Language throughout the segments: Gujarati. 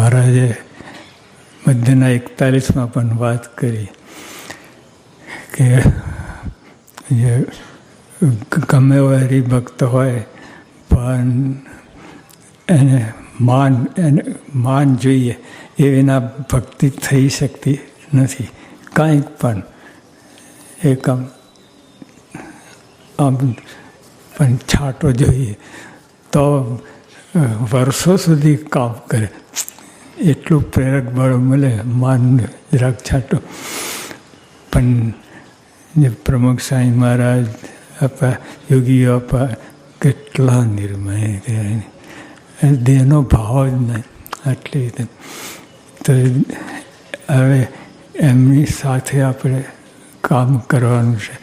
મહારાજે મધ્યના 41માં પણ વાત કરી કે જે ગમે એવો હરિભક્ત હોય પણ એને માન જોઈએ એ વિના ભક્તિ થઈ શકતી નથી. કાંઈક પણ એક આમ પણ છાંટો જોઈએ તો વર્ષો સુધી કામ કરે. એટલું પ્રેરક બળ મળે માન જરાક છાંટો. પણ જે પ્રમુખ સાંઈ મહારાજ આપા યોગીઓ આપા કેટલા નિર્મય દેહનો ભાવ જ નહીં આટલી રીતે. તો હવે એમની સાથે આપણે કામ કરવાનું છે.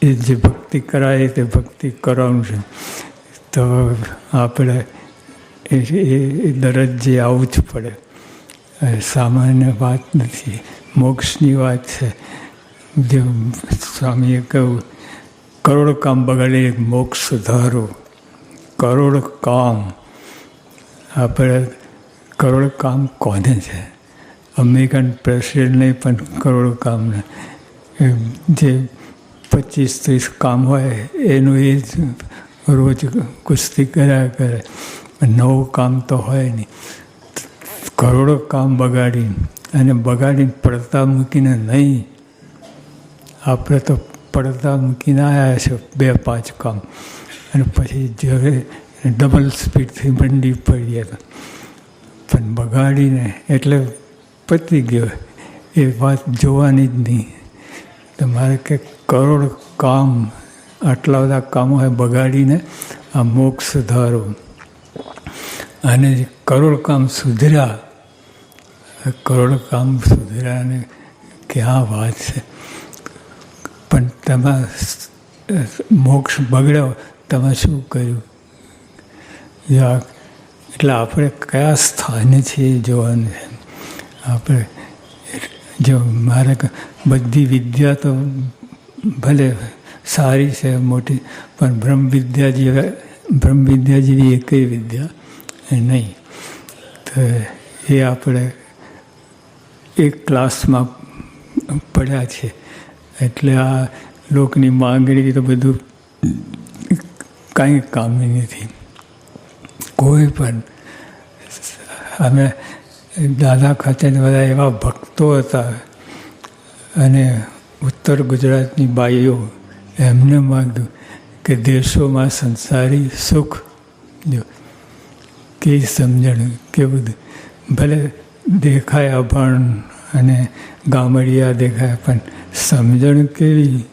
એ જે ભક્તિ કરાય તે ભક્તિ કરવાનું છે. તો આપણે એ દરજ્જે આવવું જ પડે. સામાન્ય વાત નથી, મોક્ષની વાત છે. જે સ્વામીએ કહ્યું કરોડ કામ બગાડે મોક્ષ સુધારો. કરોડ કામ, આપણે કરોડ કામ કોને છે? અમેરિકન પ્રેસિડેન્ટને પણ કરોડ કામને જે 25-30 કામ હોય એનું એ જ રોજ કુસ્તી કર્યા કરે. નવું કામ તો હોય નહીં. કરોડો કામ બગાડીને અને બગાડીને પડતા મૂકીને નહીં. આપણે તો પડતા મૂકીને આવ્યા છે 2-5 કામ અને પછી જ્યારે ડબલ સ્પીડથી મંડી પડીએ તો પણ બગાડીને એટલે પતી ગયો. એ વાત જોવાની જ નહીં. તમારે કે કરોડ કામ, આટલા બધા કામો હોય બગાડીને આ મોક્ષ સુધારો. અને કરોડ કામ સુધર્યા, કરોડ કામ સુધર્યાને ક્યાં વાત છે? પણ તેમાં મોક્ષ બગડ્યો, તમે શું કર્યું? એટલે આપણે કયા સ્થાને છીએ જોવાનું છે. આપણે જો મારે બધી વિદ્યા તો ભલે સારી છે મોટી, પણ બ્રહ્મવિદ્યા જેવી એકેય વિદ્યા નહીં. તો એ આપણે એક ક્લાસમાં પડ્યા છે. એટલે આ લોકની માંગણી તો બધું કાંઈ કામની નથી. કોઈ પણ અમે દાદા ખાતે બધા એવા ભક્તો હતા અને ઉત્તર ગુજરાતની બાઈઓ એમને માગ્યું કે દેશોમાં સંસારી સુખ જો કે સમજણ કેવું ભલે દેખાય અભણ અને ગામડિયા દેખાય પણ સમજણ કેવી.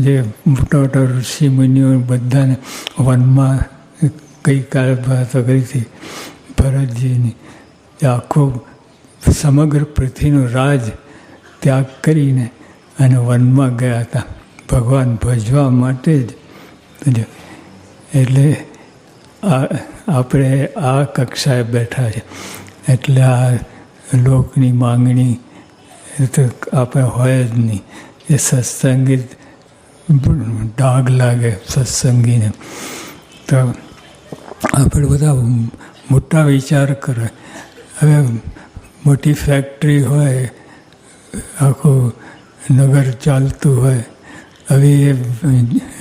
જે મોટા મોટા ઋષિ મુનિઓ બધાને વનમાં ગઈકાલે વાતો કરી હતી ભરતજીની. આખું સમગ્ર પૃથ્વીનું રાજ ત્યાગ કરીને અને વનમાં ગયા હતા ભગવાન ભજવા માટે જ. એટલે આપણે આ કક્ષાએ બેઠા છે. એટલે આ લોકની માંગણી તો આપણે હોય જ નહીં. એ સત્સંગી ડાઘ લાગે સત્સંગીને. તો આપણે બધા મોટા વિચાર કરે. હવે મોટી ફેક્ટરી હોય, આખું નગર ચાલતું હોય, હવે એ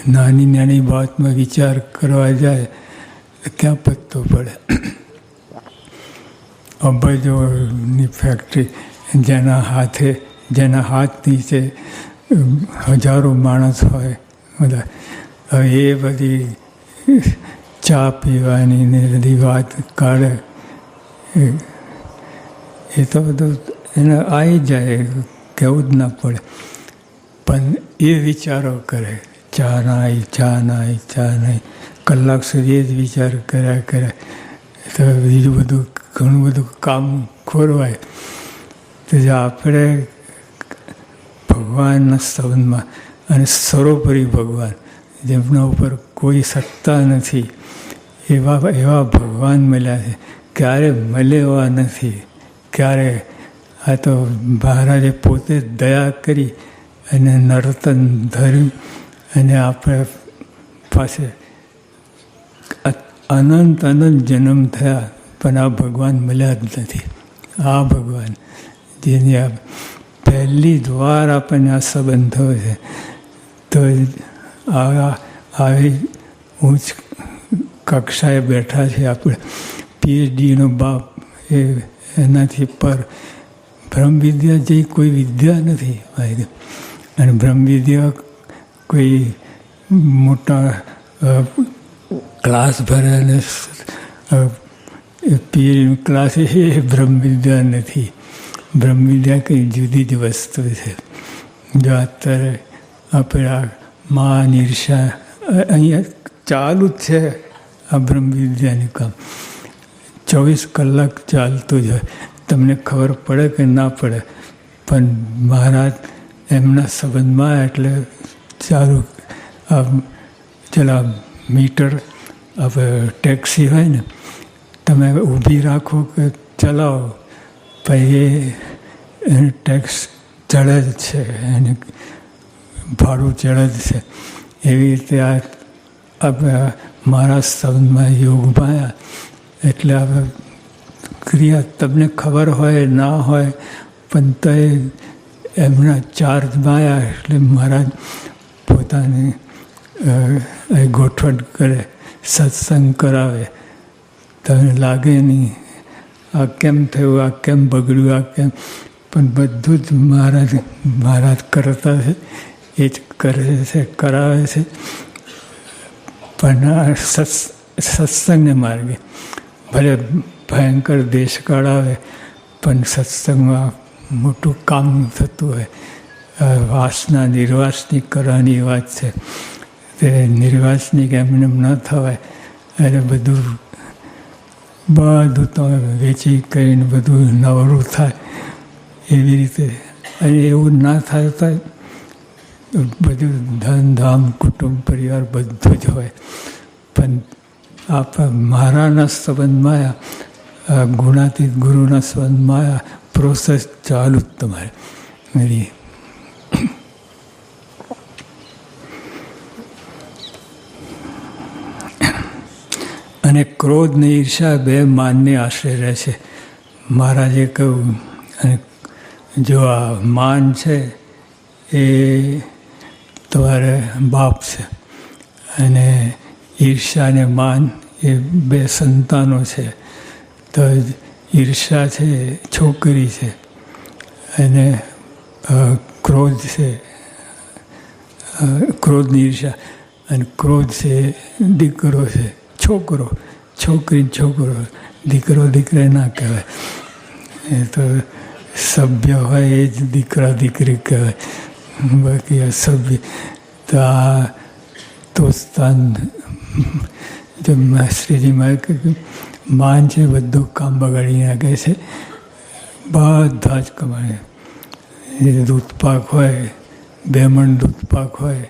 નાની નાની વાતમાં વિચાર કરવા જાય તો ક્યાં પત્તો પડે? અબજોની ફેક્ટરી, જેના હાથ નીચે હજારો માણસ હોય બધા. હવે એ બધી ચા પીવાની ને બધી વાત કાઢે. એ તો બધું એને આવી જાય, કહેવું જ ના પડે. પણ એ વિચારો કરે, ચા ના આવી. કલાક સુધી એ જ વિચાર કર્યા. તો બીજું બધું ઘણું બધું કામ ખોરવાય. તો જે આપણે ભગવાનના સંબંધમાં અને સર્વોપરી ભગવાન જેમના ઉપર કોઈ સત્તા નથી એવા ભગવાન મળ્યા છે. ક્યારે મળે એવા નથી. ક્યારે આ તો મહારાજે પોતે દયા કરી અને નર્તન ધર્યું અને આપણે પાસે અનંત જન્મ થયા પણ આ ભગવાન મળ્યા જ નથી. આ ભગવાન જેની આ પહેલી જ વાર આપણને આ સંબંધ થયો છે, તો આવી ઉચ્ચ કક્ષાએ બેઠા છે આપણે. પીએચડીનો બાપ એનાથી પર બ્રહ્મવિદ્યા જેવી કોઈ વિદ્યા નથી. અને બ્રહ્મવિદ્યા કોઈ મોટા ક્લાસ ભરે અને પીએચડીનો ક્લાસ એ બ્રહ્મવિદ્યા નથી. બ્રહ્મવિદ્યા કંઈ જુદી જ વસ્તુ છે. જો અત્યારે આપણે આ માન ઈર્ષા અહીંયા ચાલુ જ છે. આ બ્રહ્મવિદ્યાનું કામ 24 કલાક ચાલતું જ હોય. તમને ખબર પડે કે ના પડે, પણ મહારાજ એમના સંબંધમાં એટલે ચાલુ. ચલા મીટર ટેક્સી હોય ને, તમે ઊભી રાખો કે ચલાવો, પછી એને ટેક્સ ચડે જ છે, એને ભાડું ચડે જ છે. એવી રીતે આ મારા સંબંધમાં યોગમાં આવ્યા એટલે હવે ક્રિયા તમને ખબર હોય ના હોય, પણ તો એમના ચાર્જમાં આવ્યા એટલે મહારાજ પોતાની ગોઠવણ કરે, સત્સંગ કરાવે. તમને લાગે નહીં આ કેમ થયું, આ કેમ બગડ્યું, આ કેમ, પણ બધું જ મહારાજ કરતા છે, એ જ કરે છે, કરાવે છે. પણ આ સત્સંગને માર્ગે ભલે ભયંકર દેશકાળ આવે, પણ સત્સંગમાં મોટું કામ થતું હોય. વાસના નિર્વાસનિક કરવાની વાત છે. તે નિર્વાસનિક એમને ન થવાય, એટલે બધું તમે વેચી કરીને બધું નવરું થાય એવી રીતે. અને એવું ના થાય તો બધું ધન ધામ કુટુંબ પરિવાર બધું જ હોય. પણ મારાના સંબંધમાં ગુણાતીત ગુરુના સંબંધમાં પ્રોસેસ ચાલુ જ તમારે મેરી. અને ક્રોધ ને ઈર્ષા બે માનને આશરે રહે છે. મહારાજે કહ્યું, અને જો આ માન છે એ તમારે બાપ છે, અને ઈર્ષા ને માન એ બે સંતાનો છે. તો ઈર્ષા છે છોકરી છે, અને ક્રોધ છે, ક્રોધની ઈર્ષા, અને ક્રોધ છે દીકરો છે, છોકરો, છોકરી છોકરો, દીકરો દીકરા ના કહેવાય. એ તો સભ્ય હોય એ જ દીકરા દીકરી કહેવાય, બાકી અસભ્ય તો આ તોસ્તાન. જો શ્રીજી મહારાજ માન છે બધું કામ બગાડી નાખે છે, બધા જ કમાય. એ દૂધપાક હોય, 2 મણ દૂધપાક હોય,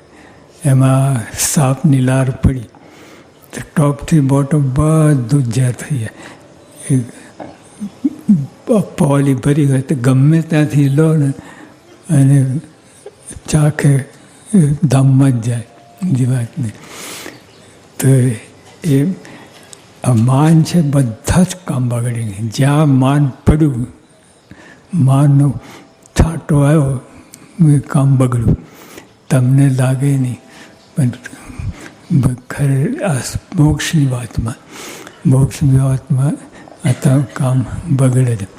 એમાં સાપની લાર પડી તો ટોપથી બોટમ બધું જ ઝેર થઈ જાય. પોલી ભરી હોય તો ગમે ત્યાંથી લો ને અને ચાખે ધામમાં જ જાય જીવાતને. તો એ માન છે બધા જ કામ બગાડી. જ્યાં માન પડ્યું, માનનો છાંટો આવ્યો, એ કામ બગડ્યું. તમને લાગે નહીં, પણ ખરે આ મોક્ષની વાતમાં આ કામ બગડે છે.